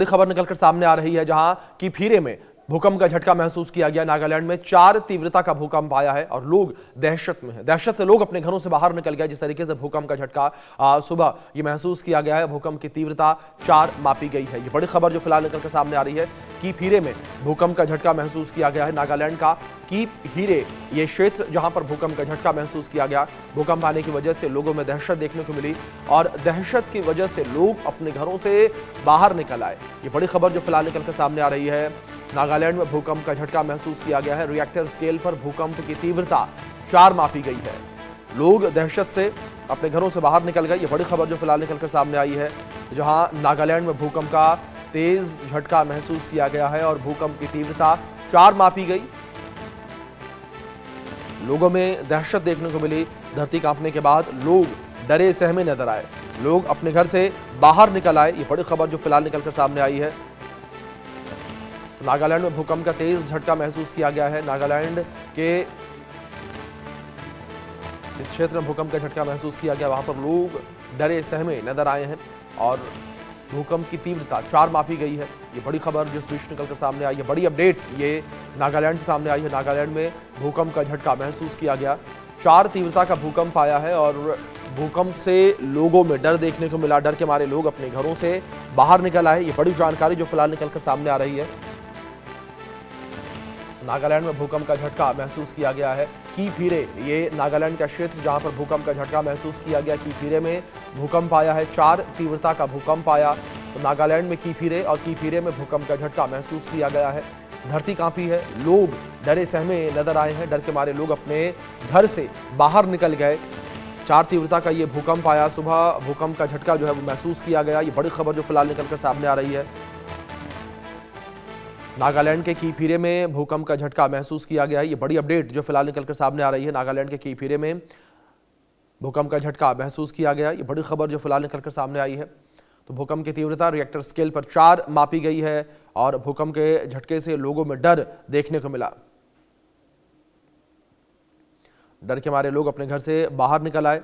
खबर निकलकर सामने आ रही है जहां की फीरे में भूकंप का झटका महसूस किया गया। नागालैंड में 4 तीव्रता का भूकंप आया है और लोग दहशत में हैं। दहशत से लोग अपने घरों से बाहर निकल गए। जिस तरीके से भूकंप का झटका सुबह ये महसूस किया गया है, भूकंप की तीव्रता 4 मापी गई है। ये बड़ी खबर जो फिलहाल निकलकर सामने आ रही है कि फीरे में भूकंप का झटका महसूस किया गया है। नागालैंड का कीप हीरे ये क्षेत्र जहां पर भूकंप का झटका महसूस किया गया। भूकंप आने की वजह से लोगों में दहशत देखने को मिली और दहशत की वजह से लोग अपने घरों से बाहर निकल आए। ये बड़ी खबर जो फिलहाल निकलकर सामने आ रही है। नागालैंड में भूकंप का झटका महसूस किया गया है। रिएक्टर स्केल पर भूकंप की तीव्रता 4 मापी गई है। लोग दहशत से अपने घरों से बाहर निकल गए। ये बड़ी खबर जो फिलहाल निकलकर सामने आई है जहां नागालैंड में भूकंप का तेज झटका महसूस किया गया है और भूकंप की तीव्रता 4 मापी गई। लोगों में दहशत देखने को मिली। धरती कांपने के बाद लोग डरे सहमे नजर आए। लोग अपने घर से बाहर निकल आए। ये बड़ी खबर जो फिलहाल निकलकर सामने आई है। नागालैंड में भूकंप का तेज झटका महसूस किया गया है। नागालैंड के इस क्षेत्र में भूकंप का झटका महसूस किया गया, वहां पर लोग डरे सहमे नजर आए हैं और भूकंप की तीव्रता 4 मापी गई है। ये बड़ी खबर जिस बीच निकलकर सामने आई है, बड़ी अपडेट ये नागालैंड से सामने आई है। नागालैंड में भूकंप का झटका महसूस किया गया। 4 तीव्रता का भूकंप आया है और भूकंप से लोगों में डर देखने को मिला। डर के मारे लोग अपने घरों से बाहर निकल आए। ये बड़ी जानकारी जो फिलहाल निकलकर सामने आ रही है। नागालैंड में भूकंप का झटका महसूस किया गया है। कीप हीरे ये नागालैंड का क्षेत्र जहां पर भूकंप का झटका महसूस किया गया। कीप हीरे में भूकंप आया है। 4 तीव्रता का भूकंप आया तो नागालैंड में कीप हीरे और कीप हीरे में भूकंप का झटका महसूस किया गया है। धरती कांपी है। लोग डरे सहमे नजर आए हैं। डर के मारे लोग अपने घर से बाहर निकल गए। 4 तीव्रता का ये भूकंप आया। सुबह भूकंप का झटका जो है वो महसूस किया गया। ये बड़ी खबर जो फिलहाल निकलकर सामने आ रही है। नागालैंड के कीप हीरे में भूकंप का झटका महसूस किया गया है। ये बड़ी अपडेट जो फिलहाल निकलकर सामने आ रही है। नागालैंड के कीप हीरे में भूकंप का झटका महसूस किया गया। ये बड़ी खबर जो फिलहाल निकलकर सामने आई है। तो भूकंप की तीव्रता रिएक्टर स्केल पर 4 मापी गई है और भूकंप के झटके से लोगों में डर देखने को मिला। डर के मारे लोग अपने घर से बाहर निकल आए।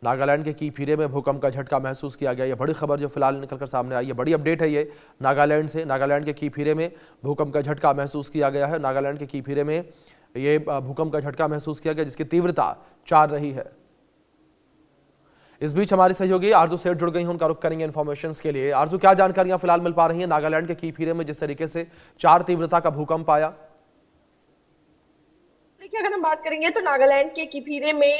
नागालैंड के कीप हीरे में भूकंप का झटका महसूस किया गया। ये बड़ी खबर जो फिलहाल निकलकर सामने आई है, बड़ी अपडेट है ये नागालैंड से। नागालैंड के कीप हीरे में भूकंप का झटका महसूस किया गया है। नागालैंड के कीप हीरे में ये भूकंप का झटका महसूस किया गया जिसकी तीव्रता 4 रही है। इस बीच हमारी सहयोगी आरजू सेठ जुड़ गई हैं, उनका रुख करेंगे इन्फॉर्मेशन के लिए। आरजू, क्या जानकारियां फिलहाल मिल पा रही हैं नागालैंड के कीप हीरे में जिस तरीके से 4 तीव्रता का भूकंप आया? देखिए, अगर हम बात करेंगे तो नागालैंड के किफीरे में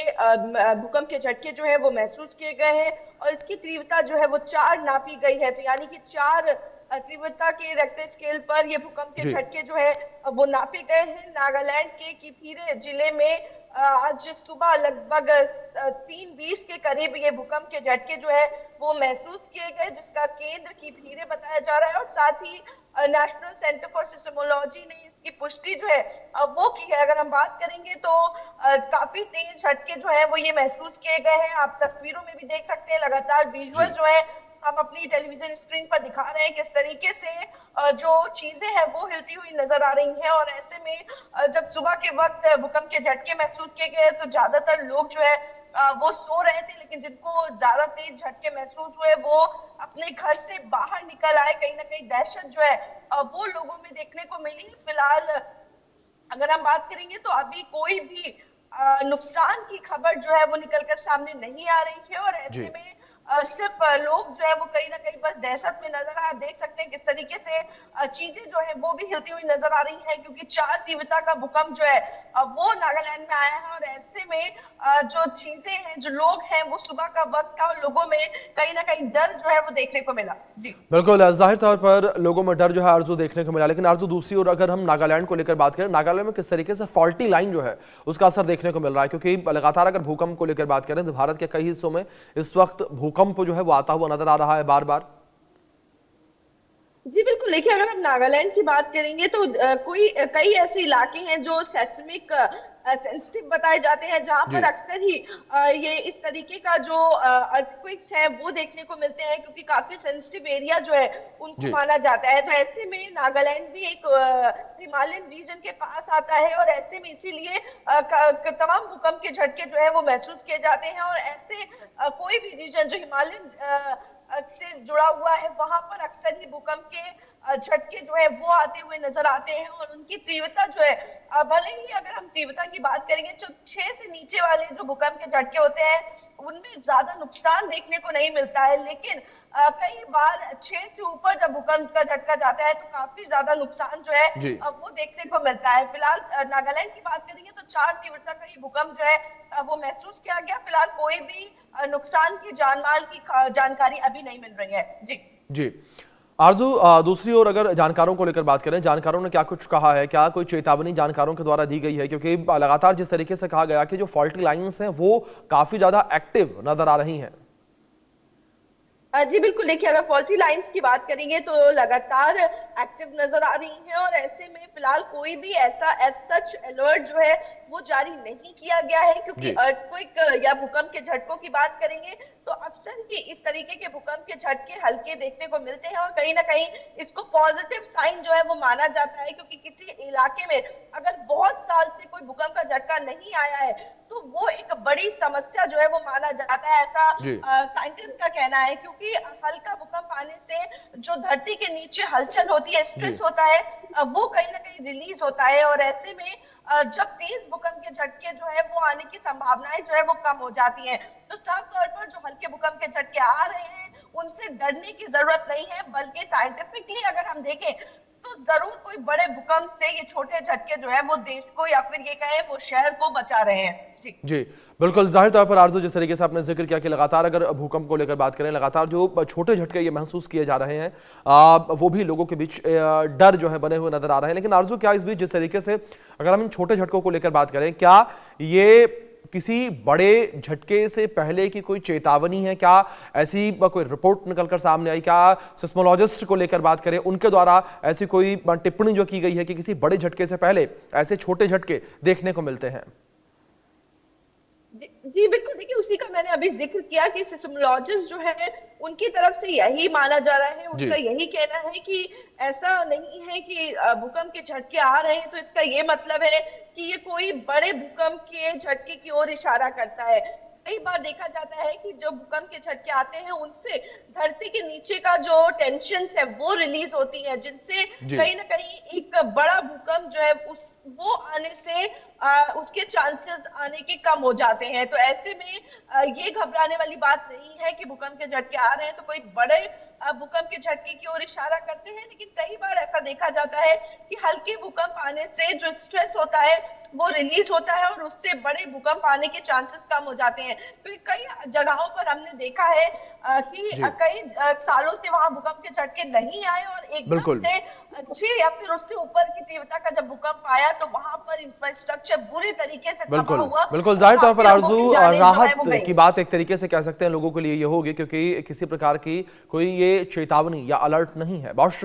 भूकंप के झटके जो है वो महसूस किए गए हैं और इसकी तीव्रता जो है वो 4 नापी गई है। तो यानी कि 4 तीव्रता के रेक्टर स्केल पर ये भूकंप के झटके जो है वो नापे गए हैं। नागालैंड के किफीरे जिले में आज सुबह लगभग 3:20 के करीब ये भूकंप के झटके जो है वो महसूस किए गए, जिसका केंद्र किफीरे बताया जा रहा है और साथ ही नेशनल सेंटर फॉर सिस्मोलॉजी ने इसकी पुष्टि जो है वो की है। अगर हम बात करेंगे तो काफी तेज झटके जो है वो ये महसूस किए गए हैं। आप तस्वीरों में भी देख सकते हैं, लगातार विजुअल जो है हम अपनी टेलीविजन स्क्रीन पर दिखा रहे हैं किस तरीके से जो चीजें हैं वो हिलती हुई नजर आ रही हैं। और ऐसे में जब सुबह के वक्त भूकंप के झटके महसूस किए गए तो ज्यादातर लोग जो है वो सो रहे थे, लेकिन जिनको ज्यादा तेज झटके महसूस हुए वो अपने घर से बाहर निकल आए। कहीं ना कहीं दहशत जो है वो लोगों में देखने को मिली। फिलहाल अगर हम बात करेंगे तो अभी कोई भी नुकसान की खबर जो है वो निकलकर सामने नहीं आ रही है और ऐसे में सिर्फ लोग जो है वो कहीं ना कहीं बस दहशत में नजर आए। आप देख सकते हैं किस तरीके से चीजें जो है वो भी हिलती हुई नजर आ रही है, क्योंकि 4 तीव्रता का भूकंप जो है वो नागालैंड में आया है और ऐसे में जो चीजें हैं, जो लोग हैं, वो सुबह का वक्त था और लोगों में कहीं ना कहीं डर जो है वो देखने को मिला। जी बिल्कुल, जाहिर तौर पर लोगों में डर जो है आरजू देखने को मिला। लेकिन आरजू, दूसरी ओर अगर हम नागालैंड को लेकर बात करें, नागालैंड में किस तरीके से फॉल्टी लाइन जो है उसका असर देखने को मिल रहा है? क्योंकि लगातार अगर भूकंप को लेकर बात करें तो भारत के कई हिस्सों में इस वक्त भूकंप जो है वो आता हुआ नजर आ रहा है बार बार। जी बिल्कुल, देखिए अगर हम नागालैंड की बात करेंगे तो कई ऐसे इलाके हैं जो सेस्मिक सेंसिटिव बताए जाते हैं, जहां पर अक्सर ही ये इस तरीके का जो अर्थक्वेक्स है वो देखने को मिलते हैं, क्योंकि काफी सेंसिटिव एरिया जो है उनको माना जाता है। तो ऐसे में नागालैंड भी एक हिमालयन रीजन के पास आता है और ऐसे में इसीलिए तमाम भूकंप के झटके जो है वो महसूस किए जाते हैं और ऐसे कोई भी रीजन जो हिमालयन से जुड़ा हुआ है, वहां पर अक्सर ही भूकंप के झटके जो है वो आते हुए नजर आते हैं और उनकी तीव्रता जो है, भले ही अगर हम तीव्रता की बात करेंगे जो 6 से नीचे वाले जो भूकंप के झटके होते हैं उनमें ज्यादा नुकसान देखने को नहीं मिलता है, लेकिन कई बार 6 से ऊपर जब भूकंप का झटका जाता है तो काफी ज्यादा नुकसान जो है जी वो देखने को मिलता है। फिलहाल नागालैंड की बात करेंगे तो 4 तीव्रता का ये भूकंप जो है वो महसूस किया गया। फिलहाल कोई भी नुकसान की जानमाल की जानकारी अभी नहीं मिल रही है। जी जी आरजू, दूसरी ओर अगर जानकारों को लेकर बात करें, जानकारों ने क्या कुछ कहा है? क्या कोई चेतावनी जानकारों के द्वारा दी गई है? क्योंकि लगातार जिस तरीके से कहा गया कि जो फॉल्टी लाइंस हैं वो काफी ज्यादा एक्टिव नजर आ रही हैं। जी बिल्कुल, देखिए अगर फॉल्टी लाइंस की बात करेंगे तो लगातार एक्टिव नजर आ रही हैं और ऐसे में फिलहाल कोई भी ऐसा एज सच अलर्ट जो है वो जारी नहीं किया गया है, क्योंकि अर्थक्वेक या भूकंप के झटकों की बात करेंगे तो अक्सर ही इस तरीके के भूकंप के झटके हल्के देखने को मिलते हैं और कहीं ना कहीं इसको पॉजिटिव साइन जो है वो माना जाता है, क्योंकि किसी इलाके में अगर बहुत साल से कोई भूकंप का झटका नहीं आया है तो वो एक बड़ी समस्या जो है वो माना जाता है, ऐसा साइंटिस्ट का कहना है। क्योंकि हल्का भूकंप आने से जो धरती के नीचे हलचल होती है, स्ट्रेस होता है, वो कहीं ना कहीं रिलीज होता है और ऐसे में जब तेज भूकंप के झटके जो है वो आने की संभावनाएं जो है वो कम हो जाती हैं। तो साफ तौर पर जो हल्के भूकंप के झटके आ रहे हैं उनसे डरने की जरूरत नहीं है, बल्कि साइंटिफिकली अगर हम देखें तो जरूर कोई बड़े भूकंप से ये छोटे झटके जो है वो देश को या फिर ये कहें वो शहर को बचा रहे हैं। जी बिल्कुल, जाहिर तौर पर आरजू, जिस तरीके से आपने जिक्र किया कि लगातार अगर भूकंप को लेकर बात करें, लगातार जो छोटे झटके ये महसूस किए जा रहे हैं वो भी लोगों के बीच डर जो है बने हुए नजर आ रहे हैं। लेकिन आरजू, क्या इस बीच जिस तरीके से अगर हम इन छोटे झटकों को लेकर बात करें, क्या ये किसी बड़े झटके से पहले की कोई चेतावनी है? क्या ऐसी कोई रिपोर्ट निकलकर सामने आई? क्या सिस्मोलॉजिस्ट को लेकर बात करें, उनके द्वारा ऐसी कोई टिप्पणी जो की गई है कि किसी बड़े झटके से पहले ऐसे छोटे झटके देखने को मिलते हैं? जी बिल्कुल, देखिए उसी का मैंने अभी जिक्र किया कि सिस्मोलॉजिस्ट जो है उनकी तरफ से यही माना जा रहा है, उनका यही कहना है कि ऐसा नहीं है कि भूकंप के झटके आ रहे हैं तो इसका ये मतलब है कि ये कोई बड़े भूकंप के झटके की ओर इशारा करता है। कई बार देखा जाता है कि जो भूकंप के झटके आते हैं उनसे धरती के नीचे का जो टेंशन है वो रिलीज होती है, जिनसे कहीं ना कहीं एक बड़ा भूकंप जो है वो आने से उसके चांसेस आने के कम हो जाते हैं। तो ऐसे में ये घबराने वाली बात नहीं है कि भूकंप के झटके आ रहे हैं तो कोई बड़े भूकंप के झटके की ओर इशारा करते हैं, लेकिन कई बार ऐसा देखा जाता है कि हल्के भूकंप आने से जो स्ट्रेस होता है वो रिलीज होता है और उससे बड़े भूकंप आने के चांसेस कम हो जाते हैं। क्योंकि कई जगहों पर हमने देखा है कि कई सालों से वहां भूकंप के झटके नहीं आए और एकदम से 6 या फिर उससे ऊपर की तीव्रता का जब भूकंप आया तो वहां पर इंफ्रास्ट्रक्चर बुरे तरीके से तबाह हुआ। बिल्कुल, जाहिर तौर पर आरजू, राहत की बात एक तरीके से कह सकते हैं लोगों के लिए ये होगी, क्योंकि किसी प्रकार की कोई ये चेतावनी या अलर्ट नहीं है। बहुत